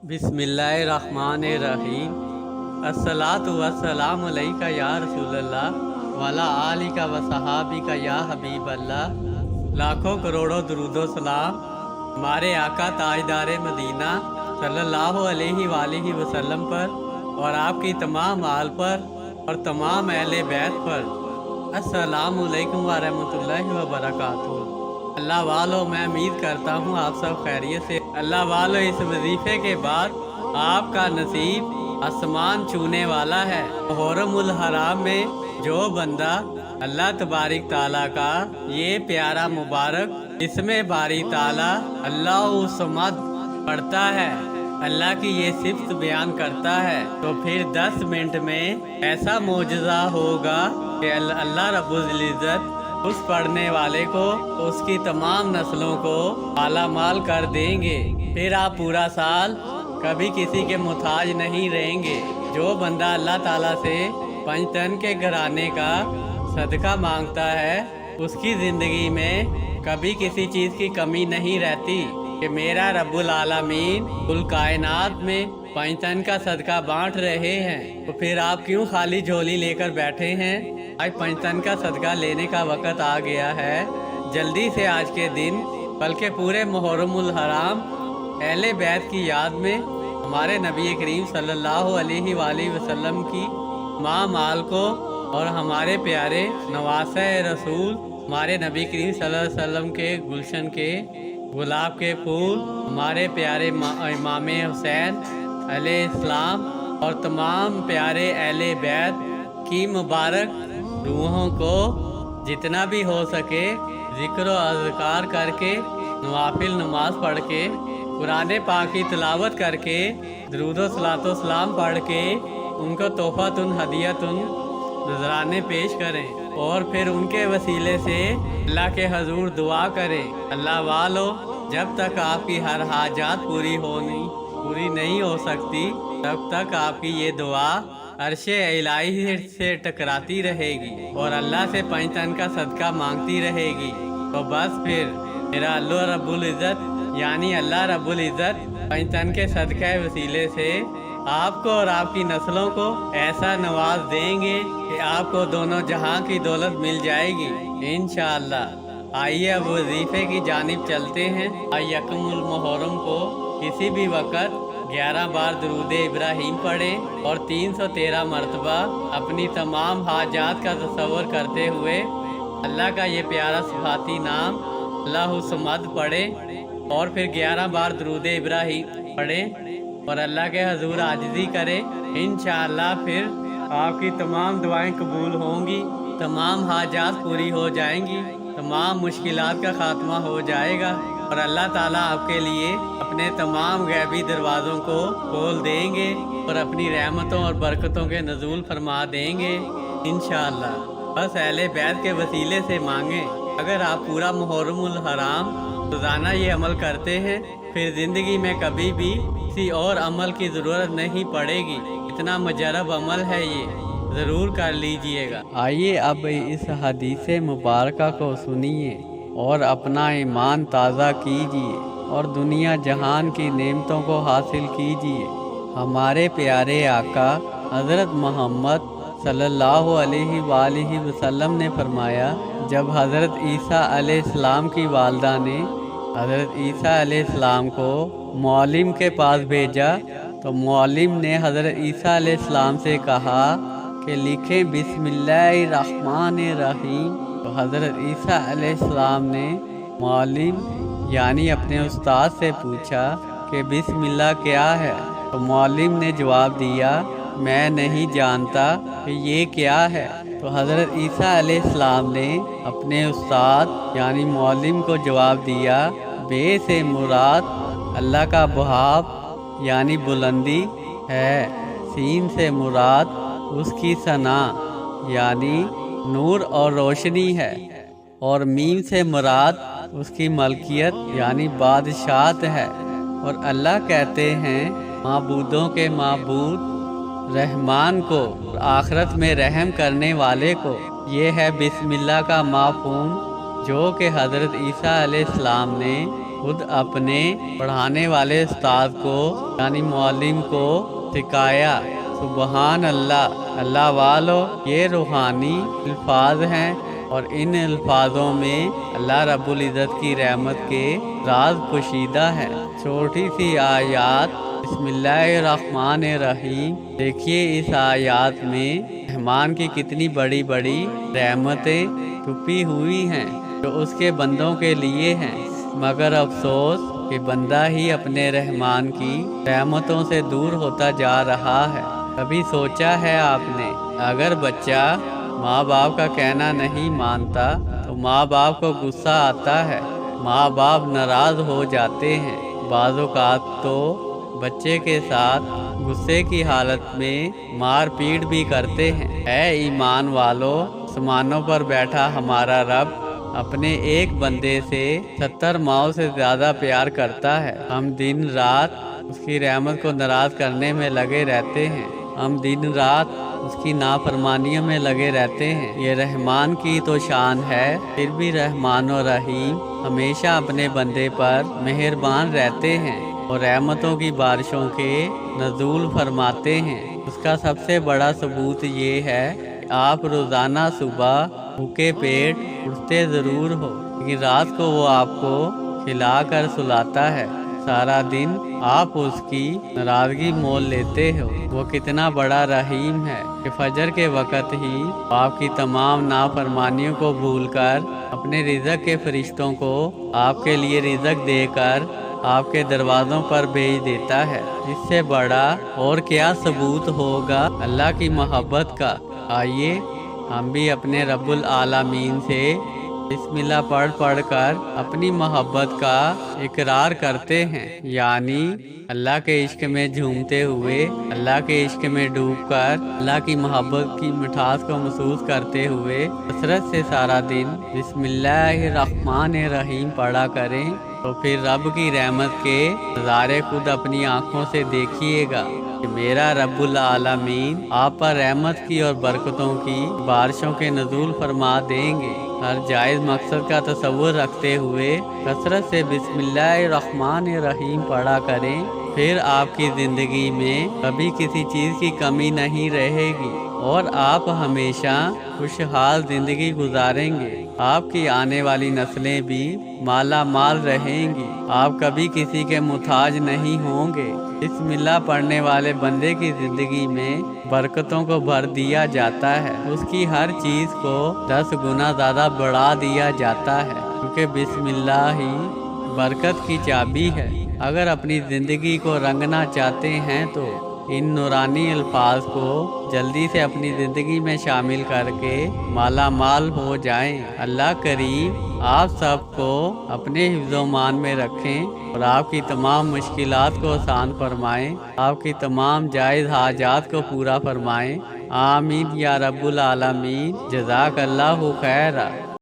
बिस्मिल्लाहिर्रहमानिर्रहीम। अस्सलातु वस्सलामु अलैका या रसूल अल्लाह वाला आलिका व सहाबिका या हबीब अल्लाह। लाखों करोड़ों दुरूदो सलाम हमारे आका ताजदार मदीना सल्लल्लाहु अलैहि वसल्लम पर और आपकी तमाम आल पर और तमाम अहले बैत पर। अस्सलामु अलैकुम व रहमतुल्लाहि व बरकातुहू। अल्लाह वालों, मैं उम्मीद करता हूँ आप सब खैरियत से। अल्लाह वालों, इस वजीफे के बाद आपका नसीब आसमान छूने वाला है। मुहर्रमुल हराम में जो बंदा अल्लाह तबारिक ताला का ये प्यारा मुबारक इसमें बारी ताला अल्लाह समद पढ़ता है, अल्लाह की ये सिफ्त बयान करता है, तो फिर 10 मिनट में ऐसा मोजज़ा होगा कि अल्लाह रब्बुल इज़्ज़त उस पढ़ने वाले को उसकी तमाम नस्लों को मालामाल कर देंगे। फिर आप पूरा साल कभी किसी के मुताज नहीं रहेंगे। जो बंदा अल्लाह ताला से पंचतन के घराने का सदका मांगता है उसकी ज़िंदगी में कभी किसी चीज़ की कमी नहीं रहती कि मेरा रब्बुल आलमीन कुल कायनात में पंचतन का सदका बांट रहे हैं। तो फिर आप क्यों खाली झोली लेकर बैठे हैं? आज पंचतन का सदका लेने का वक़्त आ गया है। जल्दी से आज के दिन, बल्कि पूरे मुहर्रमुल हराम अहले बैत की याद में हमारे नबी करीम सल्लल्लाहु अलैहि वसल्लम की माँ माल को और हमारे प्यारे नवासे रसूल हमारे नबी करीम सल्लल्लाहु अलैहि वसल्लम के गुलशन के गुलाब के फूल, हमारे प्यारे इमाम हुसैन अलैहिस्सलाम और तमाम प्यारे अहले बैत की मुबारक रूहों को जितना भी हो सके ज़िक्र व अज़कार करके, नवाफिल नमाज पढ़ के, कुरान पाक की तिलावत करके, दरूद व सलातो सलाम पढ़ के उनको तोहफ़तुन हदियतुन नजराने पेश करें और फिर उनके वसीले से अल्लाह के हजूर दुआ करें। अल्लाह वालों, जब तक आपकी हर हाजात पूरी नहीं हो सकती तब तक आपकी ये दुआ अर्शे इलाही से टकराती रहेगी और अल्लाह से पंचतन का सदका मांगती रहेगी। तो बस फिर मेरा अल्लाह रब्बुल इज़्ज़त यानी अल्लाह रब्बुल इज़्ज़त पंचतन के सदका वसीले से आपको और आपकी नस्लों को ऐसा नवाज देंगे कि आपको दोनों जहां की दौलत मिल जाएगी इंशाअल्लाह। आइए अब वजीफे की जानिब चलते हैं। यकमुल मुहर्रम को किसी भी वक़्त 11 बार दरूद इब्राहीम पढ़ें और 313 मरतबा अपनी तमाम हाजात का तसव्वुर करते हुए अल्लाह का ये प्यारा सिफाती नाम अल्लाहु समद पढ़ें और फिर 11 बार दरूद इब्राहीम पढ़ें और अल्लाह के हजूर आजिज़ी करें। इंशाअल्लाह फिर आपकी तमाम दुआएं कबूल होंगी, तमाम हाजात पूरी हो जाएंगी, तमाम मुश्किलात का खात्मा हो जाएगा और अल्लाह ताला आपके लिए अपने तमाम गैबी दरवाज़ों को खोल देंगे और अपनी रहमतों और बरकतों के नज़ूल फरमा देंगे इंशाअल्लाह। बस अहले बैत के वसीले से मांगें। अगर आप पूरा मुहर्रमुल हराम रोज़ाना ये अमल करते हैं फिर ज़िंदगी में कभी भी किसी और अमल की ज़रूरत नहीं पड़ेगी। इतना मुजरब अमल है ये, ज़रूर कर लीजिएगा। आइए अब इस हदीस मुबारका को सुनिए और अपना ईमान ताज़ा कीजिए और दुनिया जहान की नेमतों को हासिल कीजिए। हमारे प्यारे आका हज़रत मोहम्मद सल्लल्लाहु अलैहि वसल्लम ने फरमाया, जब हज़रत ईसा अलैहिस्सलाम की वालदा ने हज़रत ईसा अलैहिस्सलाम को मौलिम के पास भेजा तो मौलिम ने हज़रत ईसा अलैहिस्सलाम से कहा कि लिखें बिस्मिल्लाहिर्रहमानिर्रहीम। तो हज़रत ईसा अलैहिस्सलाम ने मौलिम यानी अपने उस्ताद से पूछा कि बिस्मिल्लाह क्या है? तो मौलिम ने जवाब दिया, मैं नहीं जानता कि ये क्या है। तो हज़रत ईसा अलैहिस्सलाम ने अपने उस्ताद यानी मौलिम को जवाब दिया, बे से मुराद अल्लाह का बहाव यानी बुलंदी है, सीन से मुराद उसकी सना यानी नूर और रोशनी है और मीम से मुराद उसकी मलकियत यानी बादशाहत है। और अल्लाह कहते हैं माबूदों के माबूद रहमान को, आखिरत में रहम करने वाले को। ये है बिस्मिल्लाह का माफहूम जो कि हज़रत ईसा अलैहिस्सलाम ने خود اپنے پڑھانے والے استاد کو یعنی معلم کو سکھایا۔ سبحان اللہ، اللہ والو، یہ روحانی الفاظ ہیں اور ان الفاظوں میں اللہ رب العزت کی رحمت کے راز پوشیدہ ہے۔ چھوٹی سی آیات، بسم اللہ الرحمن الرحیم، دیکھیے اس آیات میں رحمان کی کتنی بڑی بڑی رحمتیں چھپی ہوئی ہیں جو اس کے بندوں کے لیے ہیں، مگر افسوس کہ بندہ ہی اپنے رحمان کی رحمتوں سے دور ہوتا جا رہا ہے۔ کبھی سوچا ہے آپ نے، اگر بچہ ماں باپ کا کہنا نہیں مانتا تو ماں باپ کو غصہ آتا ہے، ماں باپ ناراض ہو جاتے ہیں، بعض اوقات تو بچے کے ساتھ غصے کی حالت میں مار پیٹ بھی کرتے ہیں۔ اے ایمان والو، آسمانوں پر بیٹھا ہمارا رب اپنے ایک بندے سے 70 ماؤں سے زیادہ پیار کرتا ہے۔ ہم دن رات اس کی رحمت کو ناراض کرنے میں لگے رہتے ہیں، ہم دن رات اس کی نافرمانیوں میں لگے رہتے ہیں۔ یہ رحمان کی تو شان ہے، پھر بھی رحمان و رحیم ہمیشہ اپنے بندے پر مہربان رہتے ہیں اور رحمتوں کی بارشوں کے نزول فرماتے ہیں۔ اس کا سب سے بڑا ثبوت یہ ہے کہ آپ روزانہ صبح بھوکے پیٹ اٹھتے ضرور ہو، لیکن رات کو وہ آپ کو کھلا کر سلاتا ہے۔ سارا دن آپ اس کی ناراضگی مول لیتے ہو۔ وہ کتنا بڑا رحیم ہے کہ فجر کے وقت ہی آپ کی تمام نافرمانیوں کو بھول کر اپنے رزق کے فرشتوں کو آپ کے لیے رزق دے کر آپ کے دروازوں پر بھیج دیتا ہے۔ اس سے بڑا اور کیا ثبوت ہوگا اللہ کی محبت کا۔ آئیے ہم بھی اپنے رب العالمین سے بسم اللہ پڑھ کر اپنی محبت کا اقرار کرتے ہیں، یعنی اللہ کے عشق میں جھومتے ہوئے، اللہ کے عشق میں ڈوب کر اللہ کی محبت کی مٹھاس کو محسوس کرتے ہوئے کثرت سے سارا دن بسم اللہ الرحمن الرحیم پڑھا کریں، تو پھر رب کی رحمت کے نظارے خود اپنی آنکھوں سے دیکھیے گا کہ میرا رب العالمین آپ پر رحمت کی اور برکتوں کی بارشوں کے نزول فرما دیں گے۔ ہر جائز مقصد کا تصور رکھتے ہوئے کثرت سے بسم اللہ الرحمن الرحیم پڑھا کریں، پھر آپ کی زندگی میں کبھی کسی چیز کی کمی نہیں رہے گی اور آپ ہمیشہ خوشحال زندگی گزاریں گے۔ آپ کی آنے والی نسلیں بھی مالا مال رہیں گی، آپ کبھی کسی کے محتاج نہیں ہوں گے۔ بسم اللہ پڑھنے والے بندے کی زندگی میں برکتوں کو بھر دیا جاتا ہے، اس کی ہر چیز کو 10 گنا زیادہ بڑھا دیا جاتا ہے، کیونکہ بسم اللہ ہی برکت کی چابی ہے۔ اگر اپنی زندگی کو رنگنا چاہتے ہیں تو ان نورانی الفاظ کو جلدی سے اپنی زندگی میں شامل کر کے مالا مال ہو جائیں۔ اللہ کریم آپ سب کو اپنے حفظ و مان میں رکھیں اور آپ کی تمام مشکلات کو آسان فرمائیں، آپ کی تمام جائز حاجات کو پورا فرمائیں۔ آمین یا رب العالمین۔ جزاک اللہ خیرہ۔